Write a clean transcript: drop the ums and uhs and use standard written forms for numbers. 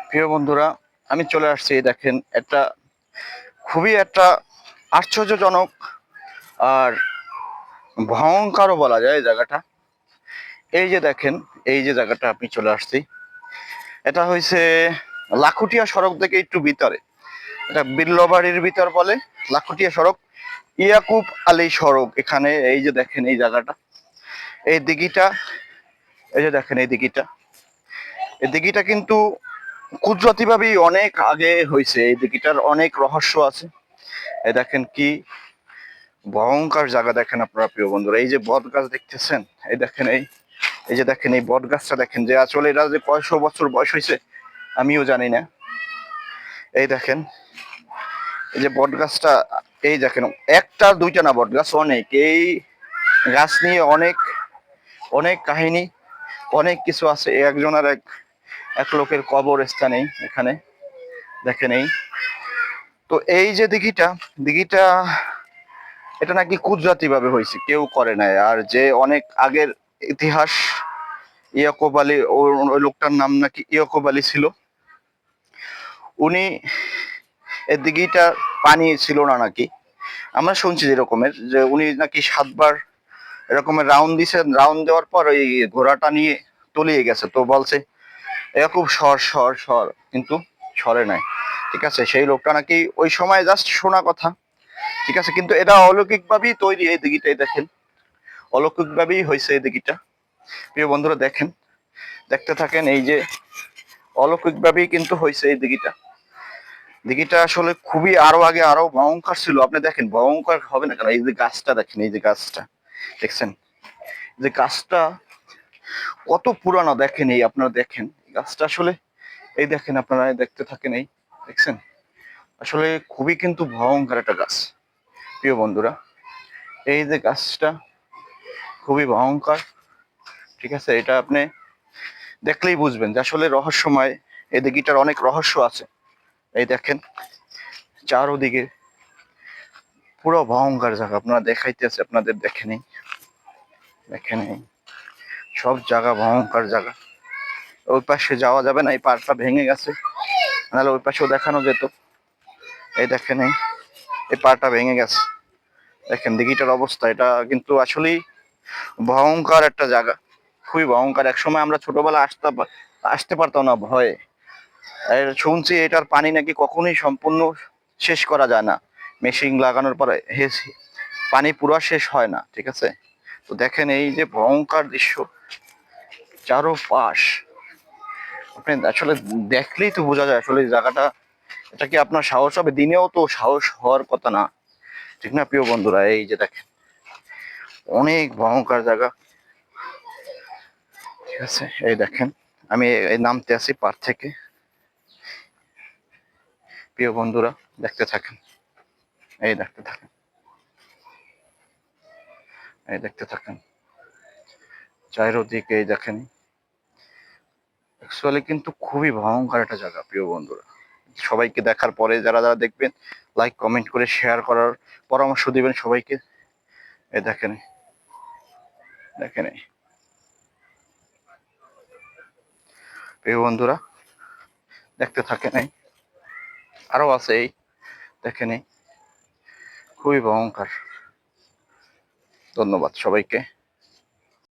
প্রিয় বন্ধুরা, আমি চলে আসছি। দেখেন, খুবই একটা আশ্চর্যজনক আর ভয়ঙ্করও বলা যায় এই জায়গাটা। এই যে দেখেন, এই যে জায়গাটা আপনি চলে আসছি, এটা হয়েছে লাখুটিয়া সড়ক থেকে একটু ভিতরে। এটা বিল্লবাড়ির ভিতর বলে লাখুটিয়া সড়ক, ইয়াকুব আলী সড়ক। এখানে এই যে দেখেন এই জায়গাটা, এই দিঘিটা, এই যে দেখেন এই দিঘিটা কিন্তু কুদরতি ভাবেই অনেক আগে হয়েছে। এই দিঘিটার অনেক রহস্য আছে। এই দেখেন কি ভয়ঙ্কর জায়গা। দেখেন আপনারা প্রিয় বন্ধুরা, এই যে বট গাছ দেখতেছেন, এই দেখেন এই যে দেখেন এই বট গাছটা দেখেন, যে আসলে এটা যে কয়শো বছর বয়স হয়েছে আমিও জানি না। এই দেখেন এই যে বট গাছটা, এই দেখেন একটা দুইটা না, বট গাছ অনেক। এই গাছ নিয়ে অনেক অনেক কাহিনী, অনেক কিছু আছে। একজনের এক লোকের কবরস্থানেই এখানে দেখেন। তো এই যে দিঘিটা এটা নাকি কুদরতি ভাবে হয়েছে, কেউ করে নাই। আর যে অনেক আগের ইতিহাস, ইয়াকুব আলী, ওই লোকটার নাম নাকি ইয়াকুব আলী ছিল। উনি এই দিঘিটা পানি ছিল না নাকি, আমরা শুনছি যেরকমের, যে উনি নাকি 7 বার এরকমের রাউন্ড দিছে। রাউন্ড দেওয়ার পর ওই ঘোড়াটা নিয়ে তলিয়ে গেছে। তো বলছে ইয়াকুব সর সর সর, কিন্তু সরে নাই। ঠিক আছে, সেই লোকটা নাকি ওই সময় জাস্ট শোনা কথা। ঠিক আছে, কিন্তু এটা অলৌকিক ভাবেই তৈরি। এই দিঘিটাই দেখেন, অলৌকিক ভাবেই হয়েছে এই দিঘিটা। প্রিয় বন্ধুরা দেখেন, দেখতে থাকেন। এই যে অলৌকিক ভাবেই কিন্তু হয়েছে এই দিঘিটা। দিঘিটা আসলে খুবই আরো আগে আরো ভয়ঙ্কর ছিল। আপনি দেখেন, ভয়ঙ্কর হবে না কেন? এই যে গাছটা দেখেন, এই যে গাছটা দেখছেন, যে গাছটা কত পুরানো দেখেন। এই আপনারা দেখেন এই গাছটা আসলে, এই দেখেন আপনারা দেখতে থাকেন। এই দেখছেন, আসলে খুবই কিন্তু ভয়ঙ্কর একটা গাছ প্রিয় বন্ধুরা। এই যে গাছটা খুবই ভয়ঙ্কর। ঠিক আছে, এটা আপনি দেখলেই বুঝবেন যে আসলে রহস্যময়। এই দিঘিটার অনেক রহস্য আছে। এই দেখেন চারোদিকে পুরো ভয়ঙ্কর জায়গা। আপনারা দেখাইতেছে আপনাদের, দেখেন সব জায়গা ভয়ঙ্কর জায়গা। ওই পাশে যাওয়া যাবে না, এই পাড়টা ভেঙে গেছে, নাহলে ওই পাশেও দেখানো যেত। এই দেখেন এই পাড়টা ভেঙে গেছে। দেখেন দিঘিটার অবস্থা, এটা কিন্তু আসলেই ভয়ঙ্কর একটা জায়গা, খুবই ভয়ঙ্কর। এক সময় আমরা ছোটবেলা আসতে পারতাম না ভয়ে। আর শুনছি এটার পানি নাকি কখনোই সম্পূর্ণ শেষ করা যায় না, মেশিন লাগানোর পরে পানি পুরো শেষ হয় না। ঠিক আছে, তো দেখেন এই যে ভয়ঙ্কর দৃশ্য চারোপাশ, আপনি আসলে দেখলেই তো বোঝা যায় আসলে এই জায়গাটা। এটা কি আপনার সাহস হবে? দিনেও তো সাহস হওয়ার কথা না, ঠিক না প্রিয় বন্ধুরা? এই যে দেখেন অনেক ভয়ঙ্কর জায়গা। ঠিক আছে, এই দেখেন আমি এই নামতে আছি পার থেকে। প্রিয় বন্ধুরা দেখতে থাকেন, এই দেখতে থাকেন, এই দেখতে থাকেন চারিদিকে। এই দেখেন, অ্যাকচুয়ালি কিন্তু খুবই ভয়ঙ্কর একটা জায়গা প্রিয় বন্ধুরা। সবাইকে দেখার পরে যারা যারা দেখবেন, লাইক কমেন্ট করে শেয়ার করার পরামর্শ দিবেন সবাইকে। এই দেখেন, দেখেন প্রিয় বন্ধুরা দেখতে থাকেন। আরো আছে, এই দেখেন খুবই ভয়ঙ্কর। ধন্যবাদ সবাইকে।